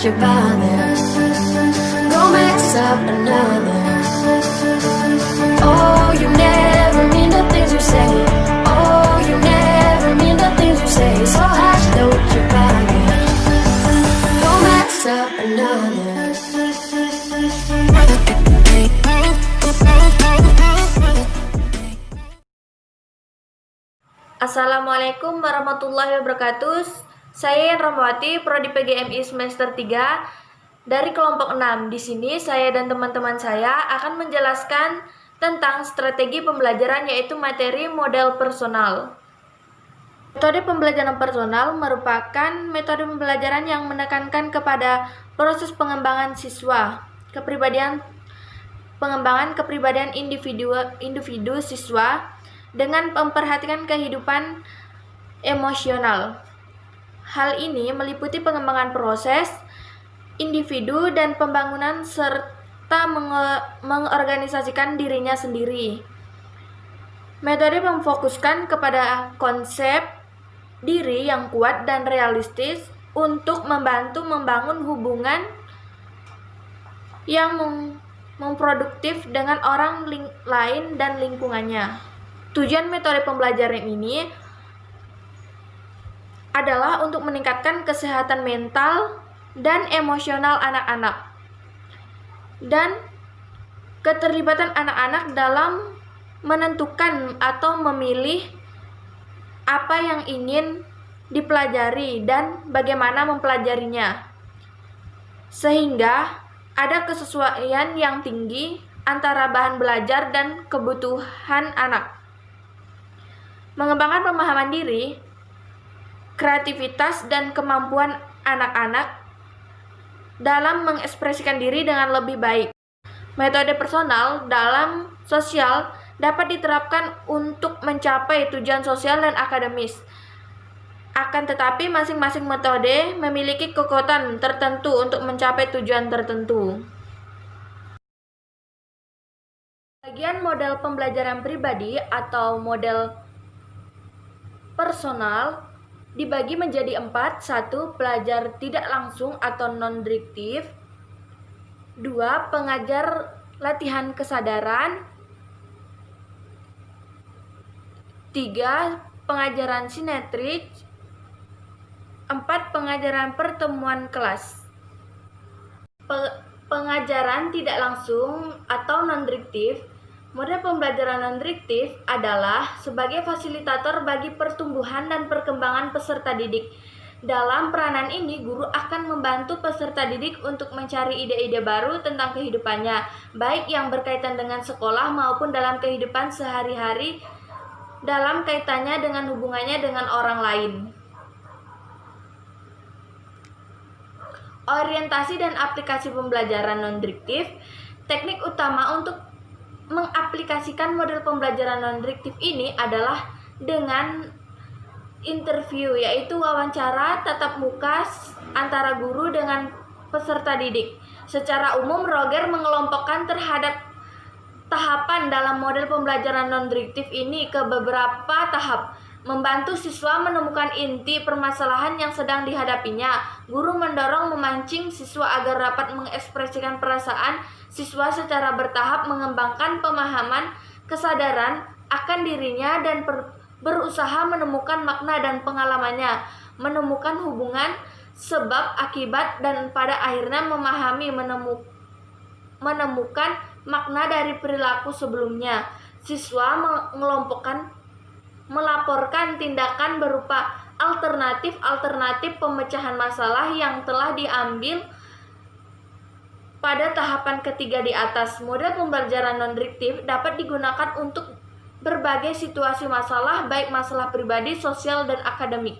you bother. Go mix up another. Oh, you never mean the things you say. Oh, you never mean the things you say. So hush, don't you bother. Go mix up another. Assalamualaikum warahmatullahi wabarakatuh. Saya Yan Ramawati, Prodi PGMI semester 3 dari kelompok 6. Di sini saya dan teman-teman saya akan menjelaskan tentang strategi pembelajaran, yaitu materi model personal. Metode pembelajaran personal merupakan metode pembelajaran yang menekankan kepada proses pengembangan siswa, pengembangan kepribadian individu siswa dengan memperhatikan kehidupan emosional. Hal ini meliputi pengembangan proses individu dan pembangunan serta mengorganisasikan dirinya sendiri. Metode memfokuskan kepada konsep diri yang kuat dan realistis untuk membantu membangun hubungan yang memproduktif dengan orang lain dan lingkungannya. Tujuan metode pembelajaran ini adalah untuk meningkatkan kesehatan mental dan emosional anak-anak dan keterlibatan anak-anak dalam menentukan atau memilih apa yang ingin dipelajari dan bagaimana mempelajarinya, sehingga ada kesesuaian yang tinggi antara bahan belajar dan kebutuhan anak. Mengembangkan pemahaman diri, kreativitas, dan kemampuan anak-anak dalam mengekspresikan diri dengan lebih baik. Metode personal dalam sosial dapat diterapkan untuk mencapai tujuan sosial dan akademis. Akan tetapi, masing-masing metode memiliki kekuatan tertentu untuk mencapai tujuan tertentu. Bagian model pembelajaran pribadi atau model personal dibagi menjadi 4. 1. Pelajar tidak langsung atau non-direktif. 2. Pengajar latihan kesadaran. 3. Pengajaran sinetrik. 4. Pengajaran pertemuan kelas. Pengajaran tidak langsung atau non-direktif. Model pembelajaran non-direktif adalah sebagai fasilitator bagi pertumbuhan dan perkembangan peserta didik. Dalam peranan ini, guru akan membantu peserta didik untuk mencari ide-ide baru tentang kehidupannya, baik yang berkaitan dengan sekolah maupun dalam kehidupan sehari-hari dalam kaitannya dengan hubungannya dengan orang lain. Orientasi dan aplikasi pembelajaran non-direktif. Teknik utama untuk mengaplikasikan model pembelajaran non-direktif ini adalah dengan interview, yaitu wawancara tatap muka antara guru dengan peserta didik. Secara umum, Roger mengelompokkan terhadap tahapan dalam model pembelajaran non-direktif ini ke beberapa tahap. Membantu siswa menemukan inti permasalahan yang sedang dihadapinya. Guru mendorong memancing siswa agar dapat mengekspresikan perasaan siswa secara bertahap, mengembangkan pemahaman, kesadaran akan dirinya, dan berusaha menemukan makna dan pengalamannya, menemukan hubungan sebab akibat, dan pada akhirnya memahami menemukan makna dari perilaku sebelumnya. Siswa melaporkan tindakan berupa alternatif pemecahan masalah yang telah diambil pada tahapan ketiga di atas. Model pembelajaran non-direktif dapat digunakan untuk berbagai situasi masalah, baik masalah pribadi, sosial, dan akademik.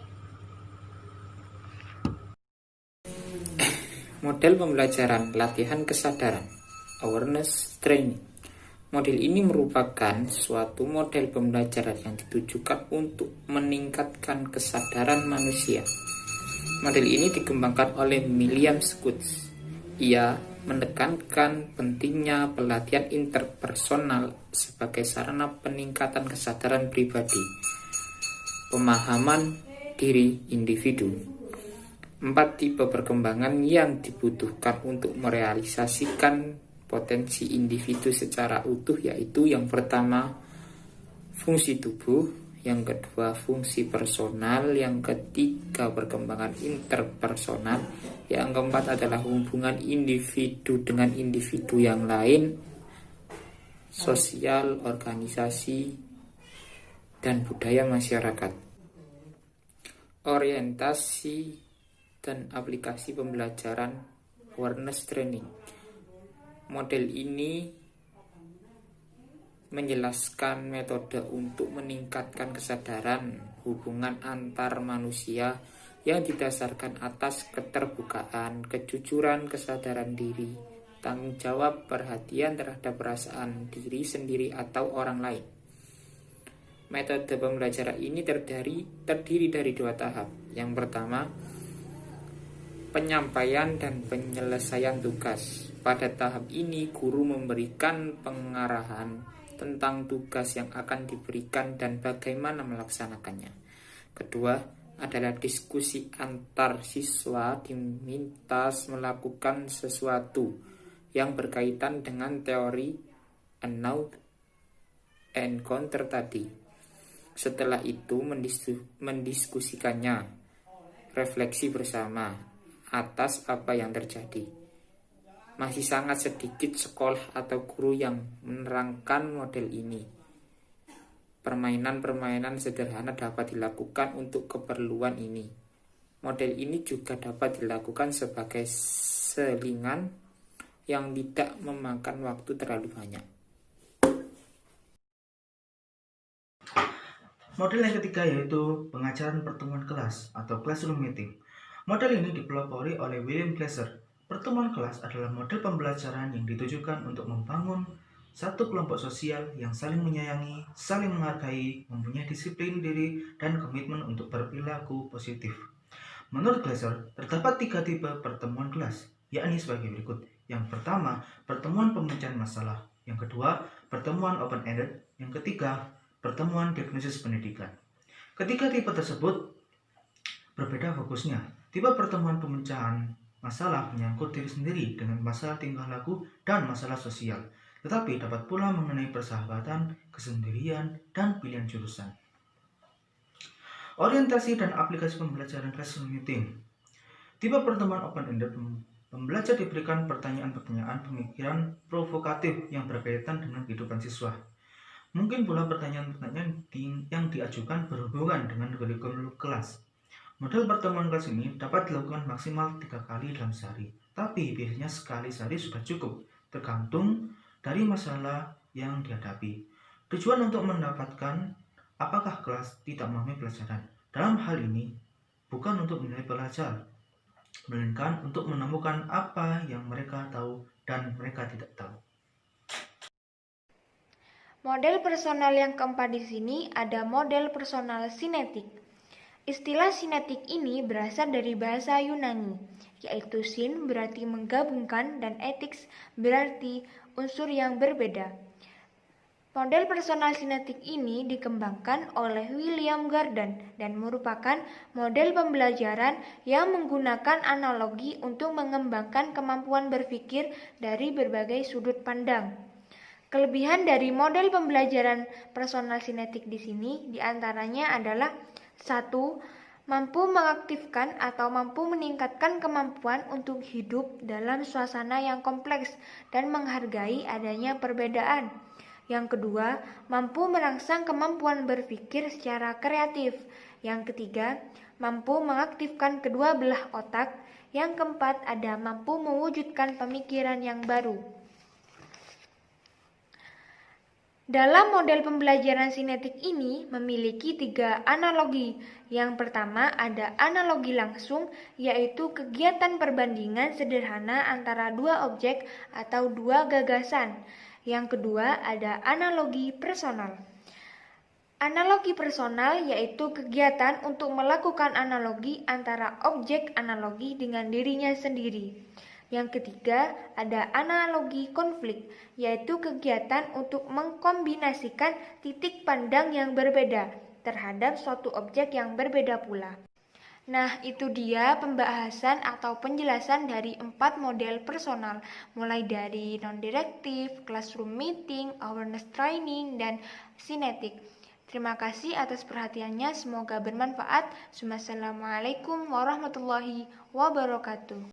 Model pembelajaran latihan kesadaran, awareness training. Model ini merupakan suatu model pembelajaran yang ditujukan untuk meningkatkan kesadaran manusia. Model ini dikembangkan oleh William Schutz. Ia menekankan pentingnya pelatihan interpersonal sebagai sarana peningkatan kesadaran pribadi, pemahaman diri individu. 4 tipe perkembangan yang dibutuhkan untuk merealisasikan potensi individu secara utuh, yaitu yang pertama fungsi tubuh, yang kedua fungsi personal, yang ketiga perkembangan interpersonal, yang keempat adalah hubungan individu dengan individu yang lain, sosial, organisasi, dan budaya masyarakat. Orientasi dan aplikasi pembelajaran awareness training. Model ini menjelaskan metode untuk meningkatkan kesadaran hubungan antar manusia yang didasarkan atas keterbukaan, kejujuran, kesadaran diri, tanggung jawab, perhatian terhadap perasaan diri sendiri atau orang lain. Metode pembelajaran ini terdiri dari 2 tahap. Yang pertama, penyampaian dan penyelesaian tugas. Pada tahap ini, guru memberikan pengarahan tentang tugas yang akan diberikan dan bagaimana melaksanakannya. Kedua, adalah diskusi antar siswa diminta melakukan sesuatu yang berkaitan dengan teori unknown encounter tadi. Setelah itu mendiskusikannya, refleksi bersama atas apa yang terjadi. Masih sangat sedikit sekolah atau guru yang menerangkan model ini. Permainan-permainan sederhana dapat dilakukan untuk keperluan ini. Model ini juga dapat dilakukan sebagai selingan yang tidak memakan waktu terlalu banyak. Model yang ketiga yaitu pengajaran pertemuan kelas atau classroom meeting. Model ini dipelopori oleh William Glasser. Pertemuan kelas adalah model pembelajaran yang ditujukan untuk membangun satu kelompok sosial yang saling menyayangi, saling menghargai, mempunyai disiplin diri, dan komitmen untuk berperilaku positif. Menurut Glasser, terdapat 3 tipe pertemuan kelas, yakni sebagai berikut. Yang pertama, pertemuan pemecahan masalah. Yang kedua, pertemuan open-ended. Yang ketiga, pertemuan diagnosis pendidikan. Ketiga tipe tersebut berbeda fokusnya. Tipe pertemuan pemecahan masalah menyangkut diri sendiri dengan masalah tingkah laku dan masalah sosial, tetapi dapat pula mengenai persahabatan, kesendirian, dan pilihan jurusan. Orientasi dan aplikasi pembelajaran classroom meeting. Tipe pertemuan open-ended, pembelajar diberikan pertanyaan-pertanyaan pemikiran provokatif yang berkaitan dengan kehidupan siswa. Mungkin pula pertanyaan-pertanyaan yang diajukan berhubungan dengan kurikulum kelas. Model pertemuan kelas ini dapat dilakukan maksimal 3 kali dalam sehari, tapi biasanya sekali sehari sudah cukup, tergantung dari masalah yang dihadapi. Tujuan untuk mendapatkan apakah kelas tidak memahami pelajaran. Dalam hal ini, bukan untuk menilai pelajar, melainkan untuk menemukan apa yang mereka tahu dan mereka tidak tahu. Model personal yang keempat di sini ada model personal sinetik. Istilah sinetik ini berasal dari bahasa Yunani, yaitu sin berarti menggabungkan dan ethics berarti unsur yang berbeda. Model personal sinetik ini dikembangkan oleh William Gordon dan merupakan model pembelajaran yang menggunakan analogi untuk mengembangkan kemampuan berpikir dari berbagai sudut pandang. Kelebihan dari model pembelajaran personal sinetik di sini diantaranya adalah 1. Mampu mengaktifkan atau mampu meningkatkan kemampuan untuk hidup dalam suasana yang kompleks dan menghargai adanya perbedaan. Yang kedua, mampu merangsang kemampuan berpikir secara kreatif. Yang ketiga, mampu mengaktifkan kedua belah otak. Yang keempat, ada mampu mewujudkan pemikiran yang baru. Dalam model pembelajaran sinetik ini memiliki 3 analogi. Yang pertama ada analogi langsung, yaitu kegiatan perbandingan sederhana antara 2 objek atau 2 gagasan. Yang kedua ada analogi personal. Analogi personal yaitu kegiatan untuk melakukan analogi antara objek analogi dengan dirinya sendiri. Yang ketiga, ada analogi konflik, yaitu kegiatan untuk mengkombinasikan titik pandang yang berbeda terhadap suatu objek yang berbeda pula. Nah, itu dia pembahasan atau penjelasan dari 4 model personal, mulai dari non-direktif, classroom meeting, awareness training, dan sinetik. Terima kasih atas perhatiannya, semoga bermanfaat. Wassalamualaikum warahmatullahi wabarakatuh.